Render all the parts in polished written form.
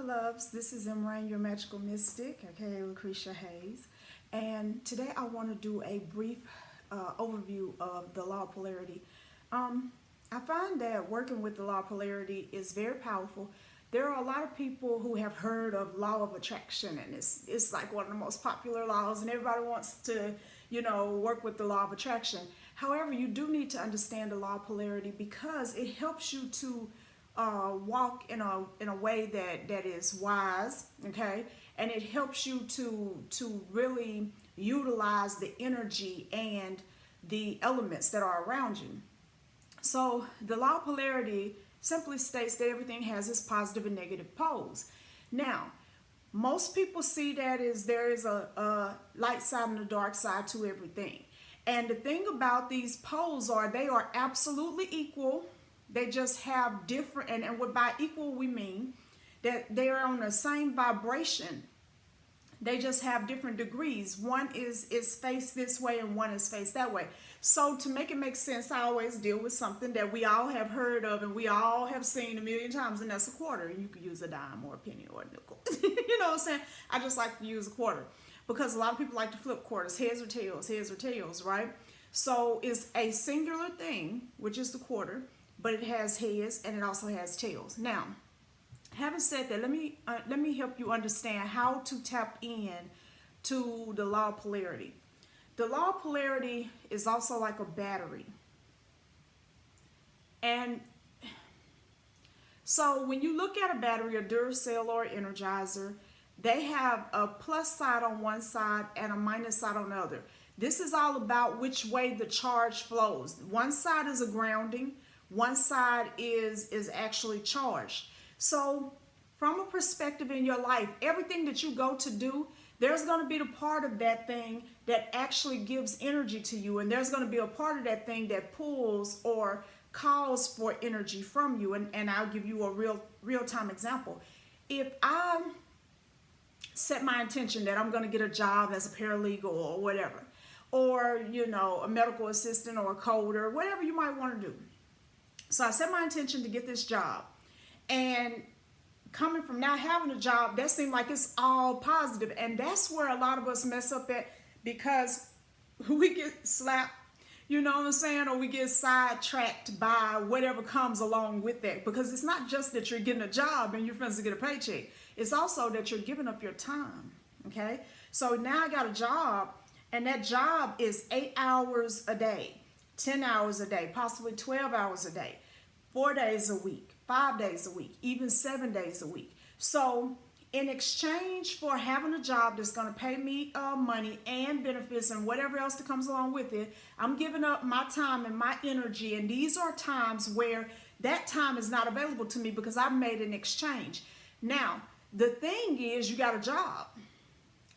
loves. This is Imran, your magical mystic, aka Lucretia Hayes. And today I want to do a brief overview of the law of polarity. I find that working with the law of polarity is very powerful. There are a lot of people who have heard of law of attraction, and it's like one of the most popular laws, and everybody wants to, work with the law of attraction. However, you do need to understand the law of polarity because it helps you to walk in a way that is wise, okay, and it helps you to really utilize the energy and the elements that are around you. So the law of polarity simply states that everything has its positive and negative poles. Now, most people see that as there is a light side and a dark side to everything. And the thing about these poles are they are absolutely equal. They just have different, and what by equal we mean that they are on the same vibration. They just have different degrees. One is faced this way and one is faced that way. So to make it make sense, I always deal with something that we all have heard of and we all have seen a million times, and that's a quarter. You could use a dime or a penny or a nickel. You know what I'm saying? I just like to use a quarter because a lot of people like to flip quarters, heads or tails, right? So it's a singular thing, which is the quarter, but it has heads and it also has tails. Now, having said that, let me help you understand how to tap in to the law of polarity. The law of polarity is also like a battery. And so when you look at a battery, a Duracell or Energizer, they have a plus side on one side and a minus side on the other. This is all about which way the charge flows. One side is a grounding, one side is actually charged. So from a perspective in your life, everything that you go to do, there's going to be the part of that thing that actually gives energy to you. And there's going to be a part of that thing that pulls or calls for energy from you. And I'll give you a real-time example. If I set my intention that I'm going to get a job as a paralegal or whatever, or, a medical assistant or a coder, whatever you might want to do. So I set my intention to get this job. And coming from not having a job, that seemed like it's all positive. And that's where a lot of us mess up at, because we get slapped, you know what I'm saying? Or we get sidetracked by whatever comes along with that. Because it's not just that you're getting a job and you're supposed to get a paycheck. It's also that you're giving up your time, okay? So now I got a job, and that job is 8 hours a day, 10 hours a day, possibly 12 hours a day, 4 days a week, 5 days a week, even 7 days a week. So in exchange for having a job that's going to pay me money and benefits and whatever else that comes along with it, I'm giving up my time and my energy. And these are times where that time is not available to me because I've made an exchange. Now, the thing is, you got a job.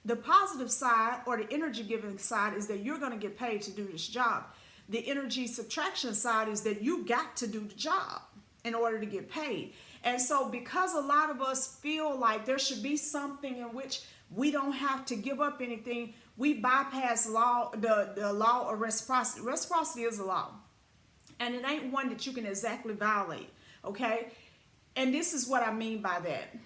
The positive side, or the energy giving side, is that you're going to get paid to do this job. The energy subtraction side is that you got to do the job in order to get paid. And so because a lot of us feel like there should be something in which we don't have to give up anything, we bypass the law of reciprocity. Reciprocity is a law, and it ain't one that you can exactly violate, okay? And this is what I mean by that.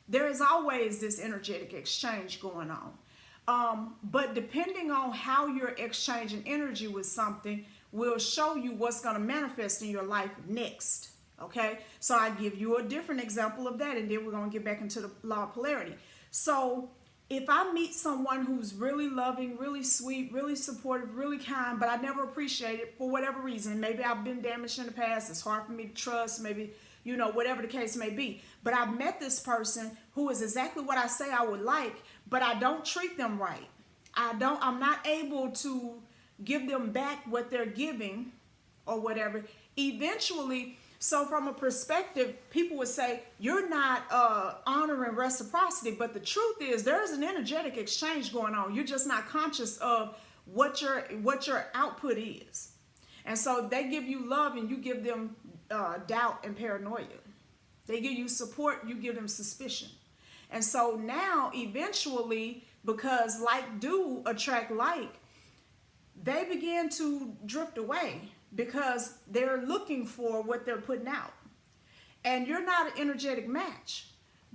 There is always this energetic exchange going on. But depending on how you're exchanging energy with something will show you what's going to manifest in your life next. Okay, so I give you a different example of that, and then we're going to get back into the law of polarity. So if I meet someone who's really loving, really sweet, really supportive, really kind, but I never appreciate it for whatever reason, maybe I've been damaged in the past, it's hard for me to trust, maybe, whatever the case may be. But I've met this person who is exactly what I say I would like, but I don't treat them right. I'm not able to give them back what they're giving or whatever. Eventually, so from a perspective, people would say, you're not honoring reciprocity, but the truth is there's an energetic exchange going on. You're just not conscious of what your output is. And so they give you love and you give them doubt and paranoia. They give you support, you give them suspicion. And so now eventually, because like do attract like, they begin to drift away because they're looking for what they're putting out. And you're not an energetic match.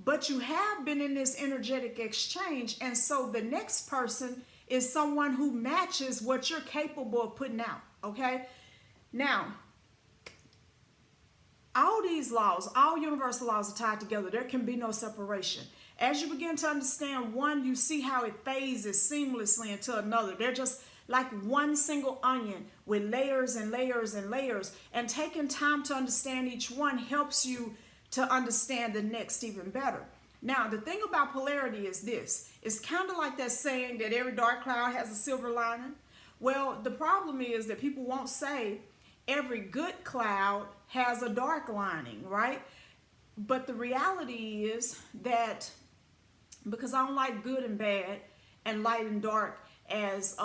but you have been in this energetic exchange, and so the next person is someone who matches what you're capable of putting out. Okay, now all these laws, all universal laws are tied together. There can be no separation. As you begin to understand one, you see how it phases seamlessly into another. They're just like one single onion with layers and layers and layers. And taking time to understand each one helps you to understand the next even better. Now, the thing about polarity is this. It's kind of like that saying that every dark cloud has a silver lining. Well, the problem is that people won't say every good cloud has a dark lining, right? But the reality is that, because I don't like good and bad and light and dark as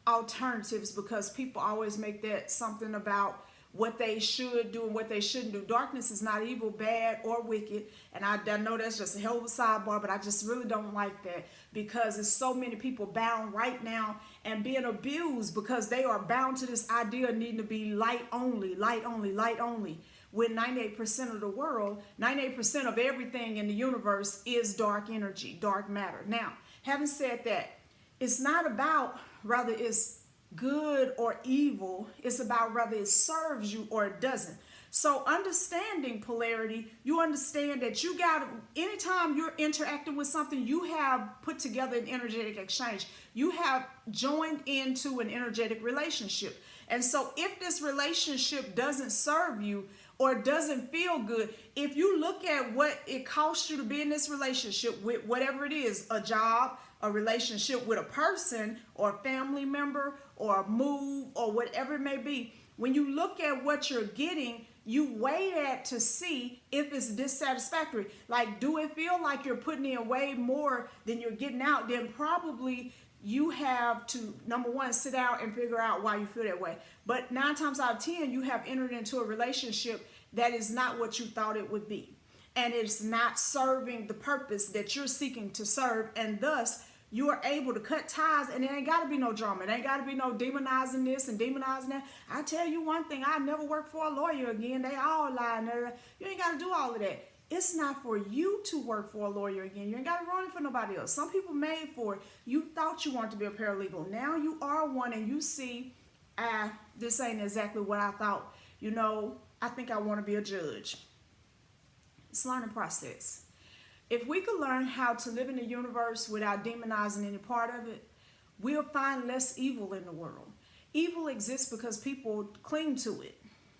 alternatives, because people always make that something about what they should do and what they shouldn't do. Darkness is not evil, bad, or wicked. And I know that's just a hell of a sidebar, but I just really don't like that, because there's so many people bound right now and being abused because they are bound to this idea of needing to be light only, light only, light only. When 98% of the world, 98% of everything in the universe is dark energy, dark matter. Now, having said that, it's not about whether it's good or evil. It's about whether it serves you or it doesn't. So understanding polarity, you understand that you got, anytime you're interacting with something, you have put together an energetic exchange. You have joined into an energetic relationship. And so if this relationship doesn't serve you or doesn't feel good, if you look at what it costs you to be in this relationship with, whatever it is, a job, a relationship with a person or a family member or a move or whatever it may be, when you look at what you're getting, you weigh that to see if it's dissatisfactory. Like, do it feel like you're putting in way more than you're getting out? Then probably you have to, number one, sit out and figure out why you feel that way. But 9 times out of 10, you have entered into a relationship that is not what you thought it would be. And it's not serving the purpose that you're seeking to serve. And thus, you are able to cut ties, and it ain't got to be no drama. It ain't got to be no demonizing this and demonizing that. I tell you one thing, I never work for a lawyer again. They all lie. And you ain't got to do all of that. It's not for you to work for a lawyer again. You ain't got to run it for nobody else. Some people made for it. You thought you wanted to be a paralegal. Now you are one, and you see, this ain't exactly what I thought. You know, I think I want to be a judge. It's a learning process. If we could learn how to live in the universe without demonizing any part of it, we'll find less evil in the world. Evil exists because people cling to it.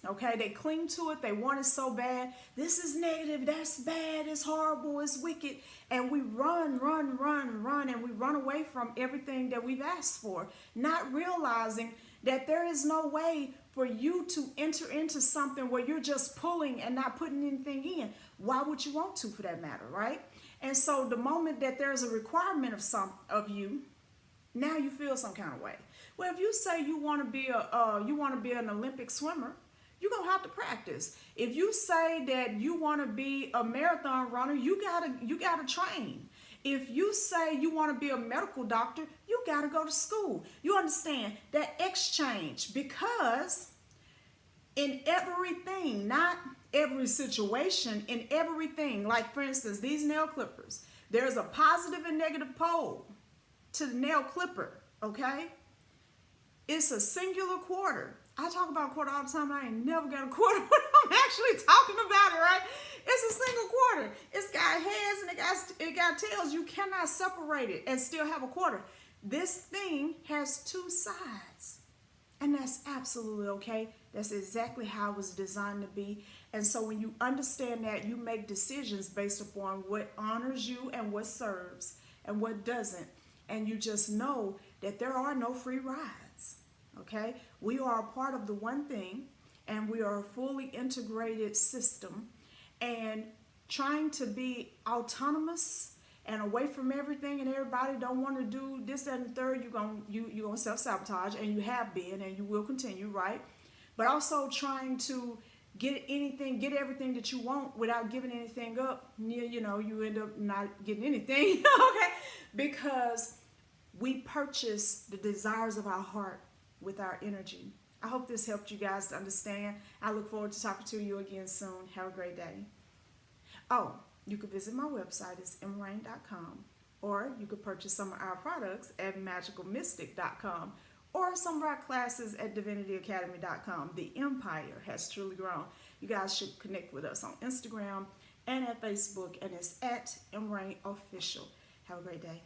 Okay, they cling to it. They want it so bad. This is negative. That's bad. It's horrible. It's wicked. And we run, and we run away from everything that we've asked for, not realizing that there is no way for you to enter into something where you're just pulling and not putting anything in. Why would you want to, for that matter, right? And so the moment that there's a requirement of you, now you feel some kind of way. Well, if you say you want to be an Olympic swimmer, you're gonna have to practice. If you say that you want to be a marathon runner, you gotta train. If you say you want to be a medical doctor, you got to go to school. You understand that exchange, because in everything, not every situation, in everything, like for instance, these nail clippers, there's a positive and negative pole to the nail clipper, okay? It's a singular quarter. I talk about a quarter all the time. I ain't never got a quarter when I'm actually talking about it, right? It's a single quarter. It's got heads and it got tails. You cannot separate it and still have a quarter. This thing has 2 sides. And that's absolutely okay. That's exactly how it was designed to be. And so when you understand that, you make decisions based upon what honors you and what serves and what doesn't. And you just know that there are no free rides. Okay? We are a part of the one thing, and we are a fully integrated system. And trying to be autonomous and away from everything and everybody, don't want to do this, that, and the third, you're gonna self-sabotage, and you have been, and you will continue, right? But also trying to get everything that you want without giving anything up, you end up not getting anything, okay? Because we purchase the desires of our heart with our energy. I hope this helped you guys to understand. I look forward to talking to you again soon. Have a great day. Oh, you could visit my website, it's mrain.com, or you could purchase some of our products at magicalmystic.com, or some of our classes at divinityacademy.com. The empire has truly grown. You guys should connect with us on Instagram and at Facebook, and it's at mrainofficial. Have a great day.